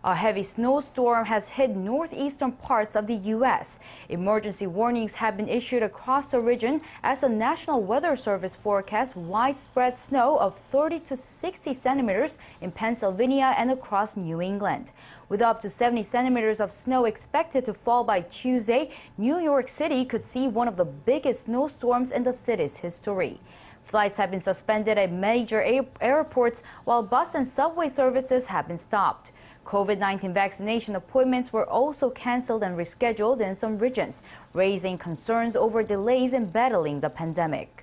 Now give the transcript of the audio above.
A heavy snowstorm has hit northeastern parts of the U.S. Emergency warnings have been issued across the region as the National Weather Service forecasts widespread snow of 30 to 60 centimeters in Pennsylvania and across New England. With up to 70 centimeters of snow expected to fall by Tuesday, New York City could see one of the biggest snowstorms in the city's history. Flights have been suspended at major airports, while bus and subway services have been stopped. COVID-19 vaccination appointments were also canceled and rescheduled in some regions, raising concerns over delays in battling the pandemic.